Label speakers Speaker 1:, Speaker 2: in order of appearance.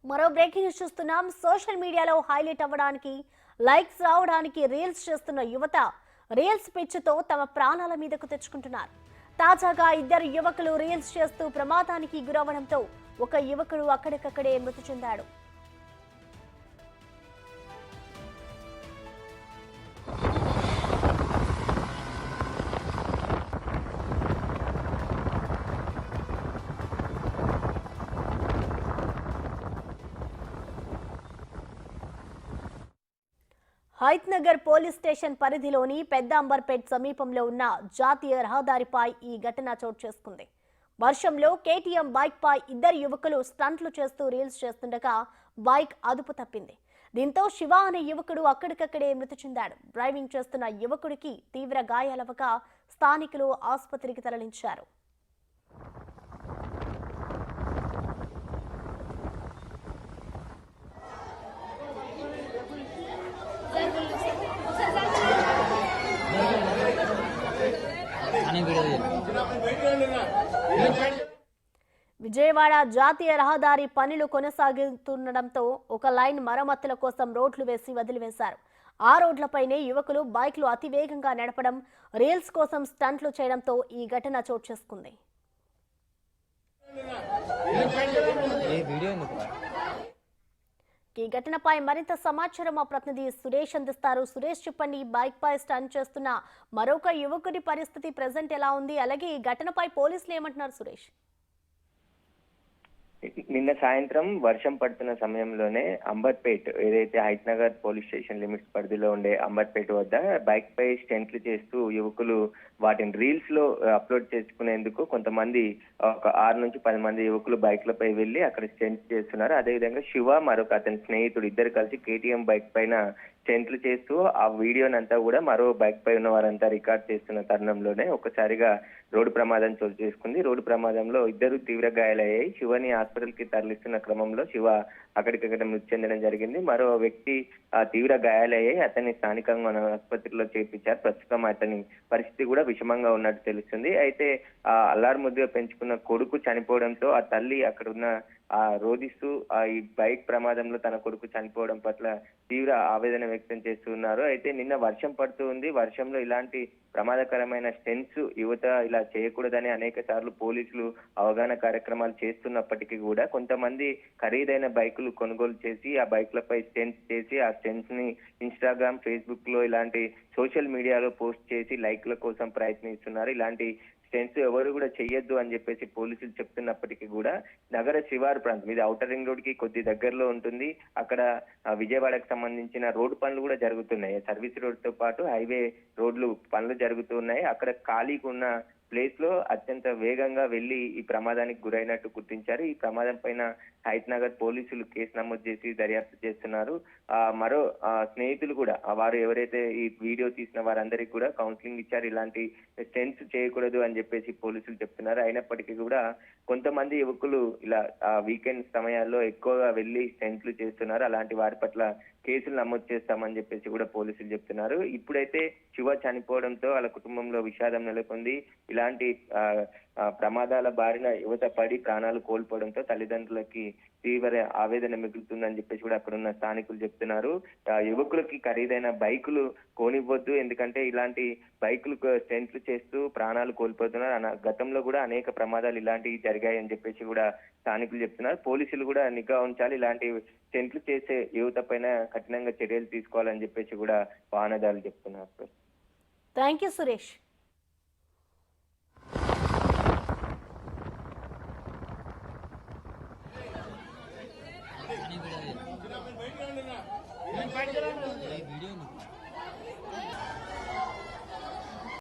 Speaker 1: మరో breaking news చూస్తున్నాం. Social మీడియాలో హైలైట్ అవ్వడానికి, లైక్స్ రావడానికి రీల్స్ చేస్తున్న యువత రీల్స్ పిచ్చితో తమ ప్రాణాల మీదకు తెచ్చుకుంటున్నారు. తాజాగా ఇద్దరు యువకులు రీల్స్ చేస్తూ ప్రమాదానికి గురవడంతో ఒక యువకుడు అక్కడికక్కడే మృతి చెందాడు. హైత్నగర్ పోలీస్ స్టేషన్ పరిధిలోని పెద్ద అంబర్పేట్ సమీపంలో ఉన్న జాతీయ రహదారిపై ఈ ఘటన చోటు చేసుకుంది. వర్షంలో కేటీఎం బైక్ పై ఇద్దరు యువకులు స్టంట్లు చేస్తూ రీల్స్ చేస్తుండగా బైక్ అదుపు తప్పింది. దీంతో శివ అనే యువకుడు అక్కడికక్కడే మృతి చెందాడు. డ్రైవింగ్ చేస్తున్న యువకుడికి తీవ్ర గాయాలవగా స్థానికులు ఆసుపత్రికి తరలించారు. విజయవాడ జాతీయ రహదారి పనులు కొనసాగుతుండటంతో ఒక లైన్ మరమ్మతుల కోసం రోడ్లు వేసి వదిలివేశారు. ఆ రోడ్లపైనే యువకులు బైక్లు అతివేగంగా నడపడం, రీల్స్ కోసం స్టంట్లు చేయడంతో ఈ ఘటన చోటు చేసుకుంది. ఈ ఘటనపై మరింత సమాచారం మా ప్రతినిధి సురేష్ అందిస్తారు. సురేష్, చెప్పండి, బైక్ పై స్టంట్ చేస్తున్న మరొక యువకుడి పరిస్థితి ప్రెజెంట్ ఎలా ఉంది? అలాగే ఈ ఘటనపై పోలీసులు ఏమంటున్నారు సురేష్?
Speaker 2: నిన్న సాయంత్రం వర్షం పడుతున్న సమయంలోనే అంబర్పేట్ ఏదైతే హైట్నగర్ పోలీస్ స్టేషన్ లిమిట్స్ పరిధిలో ఉండే అంబర్పేట్ వద్ద బైక్ పై స్టంట్లు చేస్తూ యువకులు వాటిని రీల్స్ లో అప్లోడ్ చేసుకునేందుకు కొంతమంది ఒక 6 నుంచి 10 మంది యువకులు బైక్లపై వెళ్లి అక్కడ స్టంట్ చేస్తున్నారు. అదేవిధంగా శివ మరొక అతని స్నేహితుడు ఇద్దరు కలిసి కేటీఎం బైక్ పైన స్టంట్లు చేస్తూ ఆ వీడియోనంతా కూడా మరో బైక్ పై ఉన్న వారంతా రికార్డ్ చేస్తున్న తరుణంలోనే ఒక్కసారిగా రోడ్డు ప్రమాదం చోటు చేసుకుంది. రోడ్డు ప్రమాదంలో ఇద్దరు తీవ్ర గాయాలయ్యాయి. శివని హాస్పిటల్ కి తరలిస్తున్న క్రమంలో శివ అక్కడికక్కడ మృతి చెందడం జరిగింది. మరో వ్యక్తి తీవ్ర గాయాలయ్యాయి. అతన్ని స్థానికంగా ఆసుపత్రిలో చేర్పించారు. ప్రస్తుతం అతని పరిస్థితి కూడా విషమంగా ఉన్నట్టు తెలుస్తుంది. అయితే ఆ అల్లారు ముద్దుగా పెంచుకున్న కొడుకు చనిపోవడంతో ఆ తల్లి అక్కడ ఉన్న రోధిస్తూ ఈ బైక్ ప్రమాదంలో తన కొడుకు చనిపోవడం పట్ల తీవ్ర ఆవేదన వ్యక్తం చేస్తున్నారు. అయితే నిన్న వర్షం పడుతూ ఉంది. వర్షంలో ఇలాంటి ప్రమాదకరమైన స్టంట్స్ యువత ఇలా చేయకూడదని అనేక సార్లు పోలీసులు అవగాహన కార్యక్రమాలు చేస్తున్నప్పటికీ కూడా కొంతమంది ఖరీదైన బైకులు కొనుగోలు చేసి ఆ బైక్లపై స్టంట్స్ చేసి ఆ స్టంట్స్ ని ఇన్స్టాగ్రామ్, ఫేస్బుక్ లో ఇలాంటి సోషల్ మీడియాలో పోస్ట్ చేసి లైక్ల కోసం ప్రయత్నిస్తున్నారు. ఇలాంటి స్టంట్స్ ఎవరు కూడా చెయ్యొద్దు అని చెప్పేసి పోలీసులు చెప్తున్నప్పటికీ కూడా నగర శివారు ప్రాంతం, ఇది ఔటర్ రింగ్ రోడ్ కి కొద్ది దగ్గరలో ఉంటుంది. అక్కడ విజయవాడకు సంబంధించిన రోడ్డు పనులు కూడా జరుగుతున్నాయి. సర్వీస్ రోడ్ తో పాటు హైవే రోడ్లు పనులు జరుగుతున్నాయి. అక్కడ ఖాళీగా ఉన్న ప్లేస్ లో అత్యంత వేగంగా వెళ్లి ఈ ప్రమాదానికి గురైనట్టు గుర్తించారు. ఈ ప్రమాదం పైన హైట్నగర్ పోలీసులు కేసు నమోదు చేసి దర్యాప్తు చేస్తున్నారు. మరో స్నేహితులు కూడా వారు ఎవరైతే ఈ వీడియో తీసిన వారందరికీ కూడా కౌన్సిలింగ్ ఇచ్చారు. ఇలాంటి స్టంట్స్ చేయకూడదు అని చెప్పేసి పోలీసులు చెప్తున్నారు. అయినప్పటికీ కూడా కొంతమంది యువకులు ఇలా వీకెండ్ సమయాల్లో ఎక్కువగా వెళ్లి స్టంట్లు చేస్తున్నారు. అలాంటి వారి పట్ల కేసులు నమోదు చేస్తామని చెప్పేసి కూడా పోలీసులు చెప్తున్నారు. ఇప్పుడైతే శివ చనిపోవడంతో వాళ్ళ కుటుంబంలో విషాదం నెలకొంది. ఇలాంటి ప్రమాదాల బారిన యువత పడి ప్రాణాలు కోల్పోవడంతో తల్లిదండ్రులకి తీవ్ర ఆవేదన మిగులుతుందని చెప్పేసి కూడా అక్కడ ఉన్న స్థానికులు చెప్తున్నారు. యువకులకి ఖరీదైన బైకులు కొనివ్వద్దు, ఎందుకంటే ఇలాంటి బైకులు స్టంట్లు చేస్తూ ప్రాణాలు కోల్పోతున్నారు. గతంలో కూడా అనేక ప్రమాదాలు ఇలాంటివి జరిగాయని చెప్పేసి కూడా స్థానికులు చెప్తున్నారు. పోలీసులు కూడా నిఘా ఉంచాలి, ఇలాంటి స్టంట్లు చేసే యువత పైన కఠినంగా చర్యలు తీసుకోవాలని చెప్పేసి కూడా వాహనదారులు చెప్తున్నారు.
Speaker 1: Thank you Suresh.
Speaker 3: वीडियो